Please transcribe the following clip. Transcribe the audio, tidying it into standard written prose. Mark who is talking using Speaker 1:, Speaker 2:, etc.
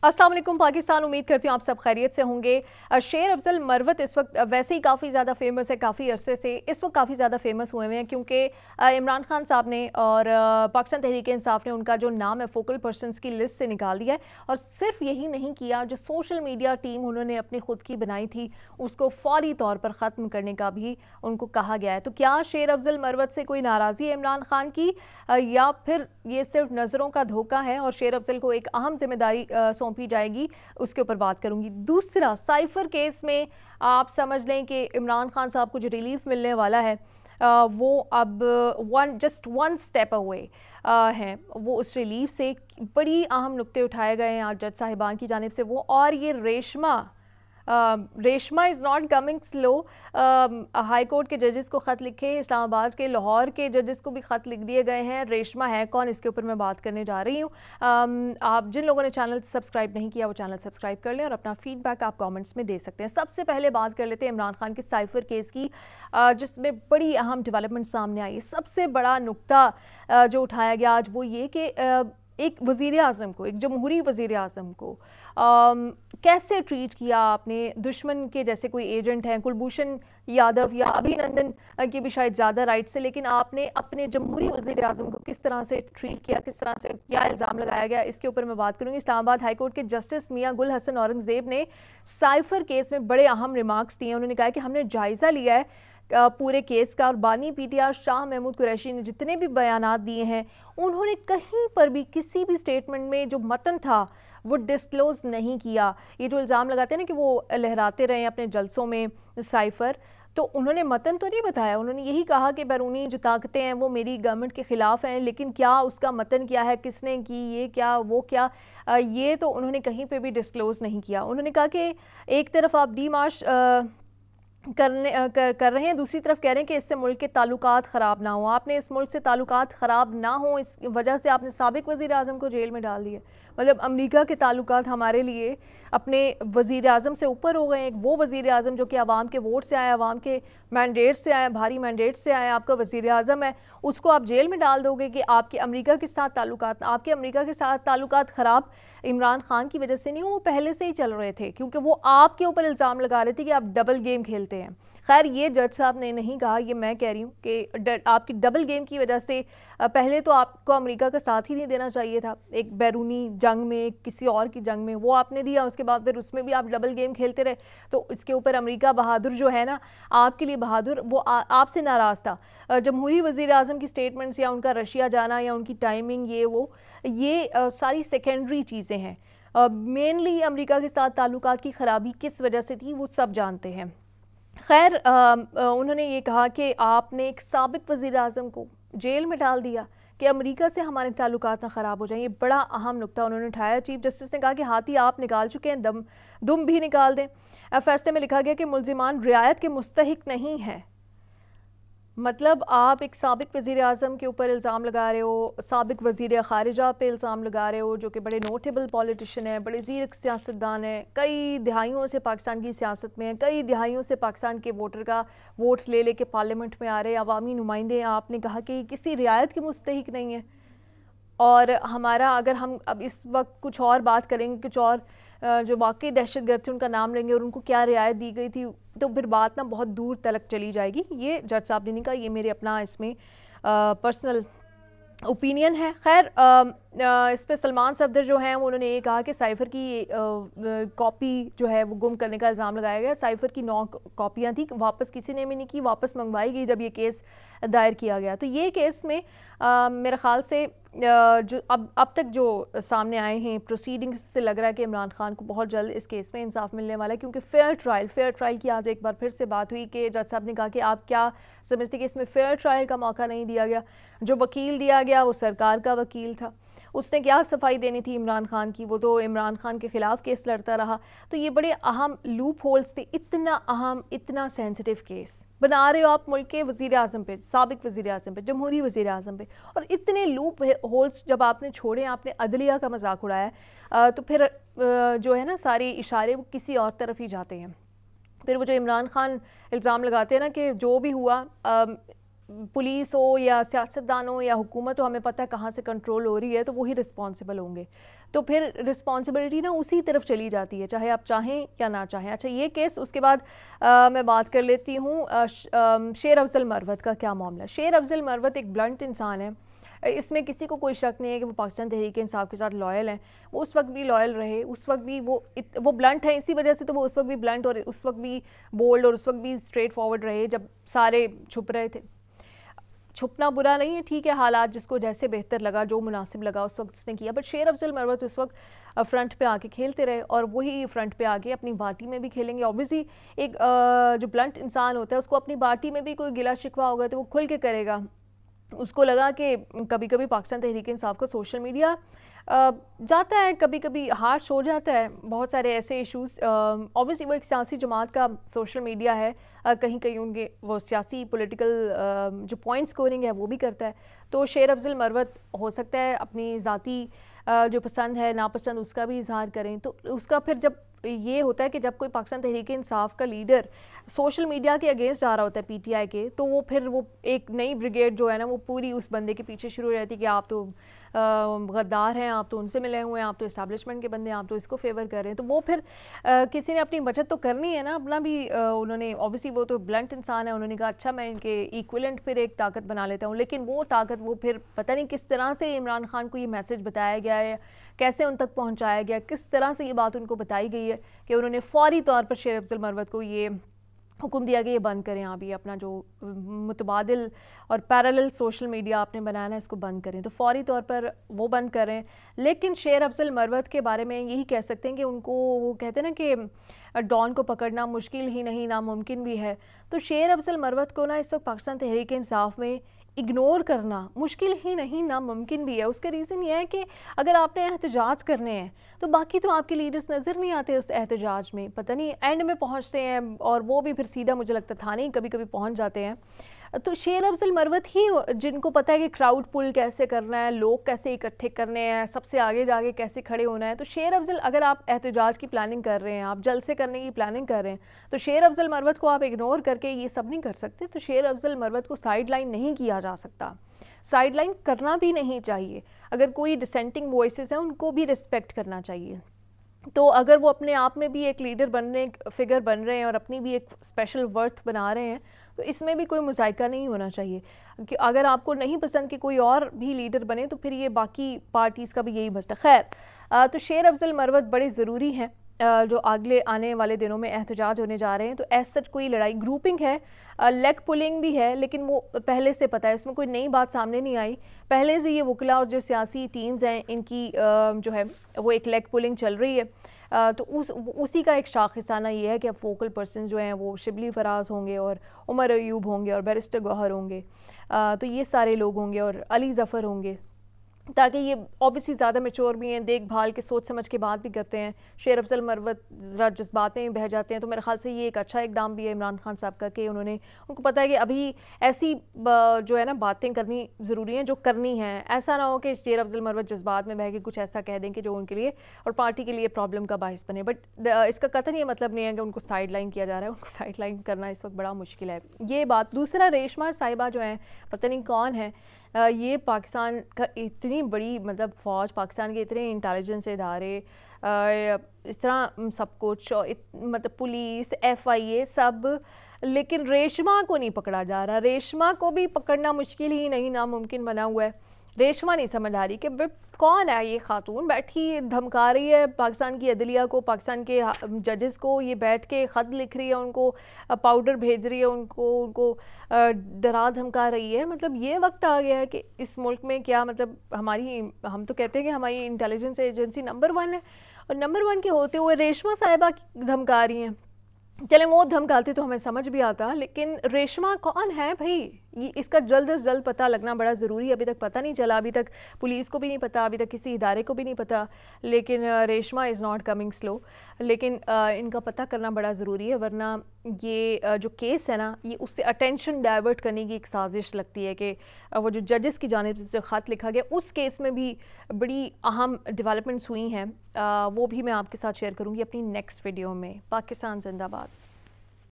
Speaker 1: अस्सलाम वालेकुम पाकिस्तान। उम्मीद करती हूँ आप सब खैरियत से होंगे। शेर अफजल मरवत इस वक्त वैसे ही काफ़ी ज़्यादा फेमस है, काफ़ी अरसे से इस वक्त काफ़ी ज़्यादा फेमस हुए हैं क्योंकि इमरान खान साहब ने और पाकिस्तान तहरीक इंसाफ ने उनका जो नाम है फोकल पर्सनस की लिस्ट से निकाल दिया है। और सिर्फ यही नहीं किया, जो सोशल मीडिया टीम उन्होंने अपनी खुद की बनाई थी उसको फौरी तौर पर ख़त्म करने का भी उनको कहा गया है। तो क्या शेर अफजल मरवत से कोई नाराज़गी है इमरान खान की, या फिर ये सिर्फ नज़रों का धोखा है और शेर अफजल को एक अहम जिम्मेदारी सौंपी जाएगी, उसके ऊपर बात करूंगी। दूसरा, साइफर केस में आप समझ लें कि इमरान खान साहब को जो रिलीफ मिलने वाला है वो अब जस्ट वन स्टेप अवे हैं। वो उस रिलीफ से बड़ी अहम नुक्ते उठाए गए हैं आज जज साहिबान की जानिब से। वो और ये Reshma is not coming slow. High court के जजेस को ख़त लिखे, इस्लामाबाद के, लाहौर के जजेस को भी ख़त लिख दिए गए हैं। रेशमा है कौन, इसके ऊपर मैं बात करने जा रही हूँ। आप जिन लोगों ने चैनल सब्सक्राइब नहीं किया वो चैनल सब्सक्राइब कर लें और अपना फीडबैक आप कमेंट्स में दे सकते हैं। सबसे पहले बात कर लेते हैं इमरान खान के साइफर केस की, जिसमें बड़ी अहम डेवलपमेंट सामने आई। सबसे बड़ा नुक्ता जो उठाया गया आज वो ये कि एक वज़ीर आज़म को, एक जमहूरी वज़ीर आज़म को कैसे ट्रीट किया आपने। दुश्मन के जैसे कोई एजेंट हैं, कुलभूषण यादव या अभिनंदन की भी शायद ज़्यादा राइट से, लेकिन आपने अपने जमहूरी वज़ीर आज़म को किस तरह से ट्रीट किया, किस तरह से क्या इल्ज़ाम लगाया गया, इसके ऊपर मैं बात करूँगी। इस्लामाबाद हाई कोर्ट के जस्टिस मियां गुल हसन औरंगज़ेब ने साइफर केस में बड़े अहम रिमार्क्स दिए। उन्होंने कहा कि हमने जायज़ा लिया है पूरे केस का, और बानी पीटीआर शाह महमूद कुरैशी ने जितने भी बयानात दिए हैं उन्होंने कहीं पर भी किसी भी स्टेटमेंट में जो मतन था वो डिस्क्लोज नहीं किया। ये जो इल्ज़ाम लगाते हैं ना कि वो लहराते रहे अपने जलसों में साइफर, तो उन्होंने मतन तो नहीं बताया। उन्होंने यही कहा कि बैरूनी जो ताकतें हैं वो मेरी गवर्नमेंट के ख़िलाफ़ हैं, लेकिन क्या उसका मतन क्या है, किसने की, ये क्या, वो क्या, ये तो उन्होंने कहीं पे भी डिस्क्लोज नहीं किया। उन्होंने कहा कि एक तरफ आप डीमार्च कर रहे हैं, दूसरी तरफ कह रहे हैं कि इससे मुल्क के ताल्लुकात ख़राब ना हो। आपने इस मुल्क से ताल्लुकात ख़राब ना हो इस वजह से आपने साबिक वज़ीर आज़म को जेल में डाल दिया। मतलब अमेरिका के ताल्लुकात हमारे लिए अपने वज़ीर आज़म से ऊपर हो गए हैं। वो वज़ीर आज़म जो कि आवाम के वोट से आया, आवाम के मैंडेट से आया, भारी मैंडेट से आया, आपका वज़ीर आज़म है, उसको आप जेल में डाल दोगे कि आपके अमेरिका के साथ ताल्लुकात, आपके अमेरिका के साथ ताल्लुकात ख़राब इमरान खान की वजह से नहीं, वो पहले से ही चल रहे थे क्योंकि वो आपके ऊपर इल्ज़ाम लगा रहे थे कि आप डबल गेम खेलते हैं। खैर ये जज साहब ने नहीं कहा, ये मैं कह रही हूँ कि आपकी डबल गेम की वजह से पहले तो आपको अमेरिका का साथ ही नहीं देना चाहिए था, एक बैरूनी जंग में, किसी और की जंग में, वो आपने दिया, उसके बाद फिर उसमें भी आप डबल गेम खेलते रहे। तो इसके ऊपर अमेरिका बहादुर जो है ना, आपके लिए बहादुर, वो आपसे नाराज़ था। जमहूरी वज़ीर आज़म की स्टेटमेंट्स या उनका रशिया जाना या उनकी टाइमिंग, ये सारी सेकेंडरी चीज़ें हैं। मेनली अमेरिका के साथ ताल्लुकात की ख़राबी किस वजह से थी वो सब जानते हैं। खैर उन्होंने ये कहा कि आपने एक साबिक वज़ीर आज़म को जेल में डाल दिया कि अमेरिका से हमारे ताल्लुकात ना ख़राब हो जाएं। ये बड़ा अहम नुक्ता उन्होंने उठाया। चीफ जस्टिस ने कहा कि हाथी आप निकाल चुके हैं, दुम भी निकाल दें। फैसले में लिखा गया कि मुल्ज़िमान रियायत के मुस्तहिक नहीं है। मतलब आप एक साबिक वज़ीर आज़म के ऊपर इल्ज़ाम लगा रहे हो, साबिक वज़ीर ख़ारिजा पे इल्ज़ाम लगा रहे हो, जो कि बड़े नोटेबल पॉलिटिशियन है, बड़े ज़ीरक सियासतदान है, कई दिहाइयों से पाकिस्तान की सियासत में है, कई दिहाइयों से पाकिस्तान के वोटर का वोट ले लेके पार्लियामेंट में आ रहे अवामी नुमाइंदे हैं। आपने कहा कि किसी रियायत के मुस्तहिक नहीं है। और हमारा, अगर हम अब इस वक्त कुछ और बात करेंगे, कुछ और जो वाकई दहशतगर्द थे उनका नाम लेंगे और उनको क्या रियायत दी गई थी, तो फिर बात ना बहुत दूर तक चली जाएगी। ये जज साहब ने नहीं कहा, ये मेरे अपना इसमें पर्सनल ओपिनियन है। खैर इस पे सलमान सफदर जो हैं उन्होंने ये कहा कि साइफर की कॉपी जो है वो गुम करने का इल्ज़ाम लगाया गया। साइफर की 9 कॉपियाँ थी, वापस किसी ने भी नहीं की, वापस मंगवाई गई जब ये केस दायर किया गया। तो ये केस में मेरे ख़्याल से जो अब तक जो सामने आए हैं प्रोसीडिंग्स से लग रहा है कि इमरान खान को बहुत जल्द इस केस में इंसाफ मिलने वाला है, क्योंकि फेयर ट्रायल की आज एक बार फिर से बात हुई कि जज साहब ने कहा कि आप क्या समझते कि इसमें फेयर ट्रायल का मौका नहीं दिया गया। जो वकील दिया गया वो सरकार का वकील था, उसने क्या सफाई देनी थी इमरान खान की, वो तो इमरान खान के ख़िलाफ़ केस लड़ता रहा। तो ये बड़े अहम लूप होल्स थे। इतना अहम, इतना सेंसिटिव केस बना रहे हो आप मुल्क के वज़ीर आज़म पे, साबिक वज़ीर आज़म पे, जमहूरी वज़ीर आज़म पे, और इतने लूप होल्स जब आपने छोड़े, आपने अदलिया का मजाक उड़ाया, तो फिर जो है ना सारे इशारे वो किसी और तरफ ही जाते हैं। फिर वो जो इमरान खान इल्ज़ाम लगाते हैं ना कि जो भी हुआ पुलिस हो या सियासतदान हो या हुकूमत हो, हमें पता है कहाँ से कंट्रोल हो रही है, तो वही रिस्पॉन्सिबल होंगे। तो फिर रिस्पॉन्सिबिलिटी ना उसी तरफ चली जाती है, चाहे आप चाहें या ना चाहें। अच्छा, ये केस, उसके बाद मैं बात कर लेती हूँ शेर अफजल मरवत का क्या मामला। शेर अफजल मरवत एक ब्लंट इंसान है, इसमें किसी को कोई शक नहीं है कि वो पाकिस्तान तहरीक इंसाफ के साथ लॉयल हैं। वो उस वक्त भी लॉयल रहे, उस वक्त भी वो ब्लंट है, इसी वजह से तो वो उस वक्त भी ब्लंट और उस वक्त भी बोल्ड और उस वक्त भी स्ट्रेट फॉरवर्ड रहे जब सारे छुप रहे थे। छुपना बुरा नहीं है, ठीक है, हालात जिसको जैसे बेहतर लगा, जो मुनासिब लगा उस वक्त उसने किया। बट शेर अफजल मरवत उस वक्त फ्रंट पे आके खेलते रहे और वही फ्रंट पे आके अपनी बाटी में भी खेलेंगे। ऑब्वियसली एक जो ब्लंट इंसान होता है उसको अपनी बाटी में भी कोई गिला शिकवा होगा तो वो खुल के करेगा। उसको लगा कि कभी कभी पाकिस्तान तहरीक इंसाफ का सोशल मीडिया जाता है, कभी कभी हार्श हो जाता है, बहुत सारे ऐसे इश्यूज। ऑब्वियसली वो एक सियासी जमात का सोशल मीडिया है, कहीं कहीं उनके वो सियासी पॉलिटिकल जो पॉइंट स्कोरिंग है वो भी करता है। तो शेर अफजल मरवत हो सकता है अपनी ज़ाती जो पसंद है नापसंद उसका भी इजहार करें। तो उसका फिर जब ये होता है कि जब कोई पाकिस्तान तहरीक इंसाफ का लीडर सोशल मीडिया के अगेंस्ट जा रहा होता है पीटीआई के, तो वो फिर वो एक नई ब्रिगेड जो है ना वो पूरी उस बंदे के पीछे शुरू हो जाती है कि आप तो गद्दार हैं, आप तो उनसे मिले हुए हैं, आप तो इस्टेब्लिशमेंट के बंदे हैं, आप तो इसको फेवर कर रहे हैं। तो वो फिर किसी ने अपनी बचत तो करनी है ना, अपना भी उन्होंने ऑब्वियसली, वो तो ब्लंट इंसान है, उन्होंने कहा अच्छा मैं इनके इक्विवेलेंट फिर एक ताकत बना लेता हूँ। लेकिन वो ताकत वो फिर पता नहीं किस तरह से इमरान खान को ये मैसेज बताया गया है, कैसे उन तक पहुँचाया गया, किस तरह से ये बात उनको बताई गई है कि उन्होंने फौरी तौर पर शेर अफजल मरवत को ये हुक्म दिया कि ये बंद करें, आप ये अपना जो मुतबादिल और पैरेलल सोशल मीडिया आपने बनाया है इसको बंद करें। तो फौरी तौर पर वो बंद करें। लेकिन शेर अफजल मरवत के बारे में यही कह सकते हैं कि उनको, वो कहते हैं ना कि डॉन को पकड़ना मुश्किल ही नहीं नामुमकिन भी है। तो शेर अफजल मरवत को ना इस वक्त पाकिस्तान तहरीक इंसाफ में इग्नोर करना मुश्किल ही नहीं नामुमकिन भी है। उसका रीज़न ये है कि अगर आपने एहतजाज करने हैं तो बाकी तो आपके लीडर्स नज़र नहीं आते उस एहतजाज में, पता नहीं एंड में पहुंचते हैं और वो भी फिर सीधा मुझे लगता थाने ही कभी कभी पहुंच जाते हैं। तो शेर अफजल मरवत ही जिनको पता है कि क्राउड पुल कैसे करना है, लोग कैसे इकट्ठे करने हैं, सबसे आगे जाके कैसे खड़े होना है। तो शेर अफजल, अगर आप एहतजाज की प्लानिंग कर रहे हैं, आप जलसे करने की प्लानिंग कर रहे हैं, तो शेर अफजल मरवत को आप इग्नोर करके ये सब नहीं कर सकते। तो शेर अफजल मरवत को साइड लाइन नहीं किया जा सकता, साइड लाइन करना भी नहीं चाहिए। अगर कोई डिसेंटिंग वॉइसेस हैं उनको भी रिस्पेक्ट करना चाहिए। तो अगर वो अपने आप में भी एक लीडर बनने, फिगर बन रहे हैं और अपनी भी एक स्पेशल वर्थ बना रहे हैं, तो इसमें भी कोई मुज़ायका नहीं होना चाहिए कि अगर आपको नहीं पसंद कि कोई और भी लीडर बने तो फिर ये बाकी पार्टीज़ का भी यही मसला। खैर, तो शेर अफजल मरवत बड़े ज़रूरी हैं जो अगले आने वाले दिनों में एहतजाज होने जा रहे हैं। तो ऐसा कोई लड़ाई ग्रुपिंग है, लेग पुलिंग भी है, लेकिन वो पहले से पता है, इसमें कोई नई बात सामने नहीं आई। पहले से ये वकला और जो सियासी टीम्स हैं इनकी जो है वो एक लेग पुलिंग चल रही है। तो उसी का एक शाखिसाना ये है कि अब फोकल पर्सन जो हैं वो शिबली फराज होंगे और उमर अयूब होंगे और बैरिस्टर गौहर होंगे, तो ये सारे लोग होंगे और अली ज़फ़र होंगे, ताकि ये ऑब्वियसली ज़्यादा मैच्योर भी हैं, देखभाल के सोच समझ के बात भी करते हैं। शेर अफजल मरवत ज़रा जज्बात में बह जाते हैं, तो मेरे ख्याल से ये एक अच्छा इकदाम भी है इमरान खान साहब का कि उनको पता है कि अभी ऐसी जो है ना बातें करनी ज़रूरी हैं जो करनी हैं। ऐसा ना हो कि शेर अफजल मरवत जज्बात में बह के कुछ ऐसा कह दें कि जो उनके लिए और पार्टी के लिए प्रॉब्लम का बाइस बने। बट इसका कतई ये मतलब नहीं है कि उनको साइड लाइन किया जा रहा है, उनको साइड लाइन करना इस वक्त बड़ा मुश्किल है, ये बात। दूसरा, रेशमा साहिबा जो हैं, पता नहीं कौन है, ये पाकिस्तान का इतनी बड़ी मतलब फ़ौज, पाकिस्तान के इतने इंटेलिजेंस इदारे, इस तरह सब कुछ, मतलब पुलिस, FIA सब, लेकिन रेशमा को नहीं पकड़ा जा रहा। रेशमा को भी पकड़ना मुश्किल ही नहीं नामुमकिन बना हुआ है। रेशमा नहीं समझ आ रही कि कौन है ये खातून, बैठी धमका रही है पाकिस्तान की अदलिया को, पाकिस्तान के जजेस को, ये बैठ के ख़त लिख रही है, उनको पाउडर भेज रही है, उनको डरा धमका रही है। मतलब ये वक्त आ गया है कि इस मुल्क में क्या, मतलब हम तो कहते हैं कि हमारी इंटेलिजेंस एजेंसी नंबर 1 है, और नंबर 1 के होते हुए रेशमा साहिबा धमका रही हैं। चले वो धमकाते तो हमें समझ भी आता, लेकिन रेशमा कौन है भाई, ये इसका जल्द से जल्द पता लगना बड़ा ज़रूरी है। अभी तक पता नहीं चला, अभी तक पुलिस को भी नहीं पता, अभी तक किसी इदारे को भी नहीं पता, लेकिन Reshma is not coming slow. लेकिन इनका पता करना बड़ा ज़रूरी है, वरना ये जो केस है ना, ये उससे अटेंशन डाइवर्ट करने की एक साजिश लगती है कि वो जो जजेस की जानिब से ख़त लिखा गया, उस केस में भी बड़ी अहम डेवलपमेंट्स हुई हैं, वो भी मैं आपके साथ शेयर करूँगी अपनी नेक्स्ट वीडियो में। पाकिस्तान जिंदाबाद।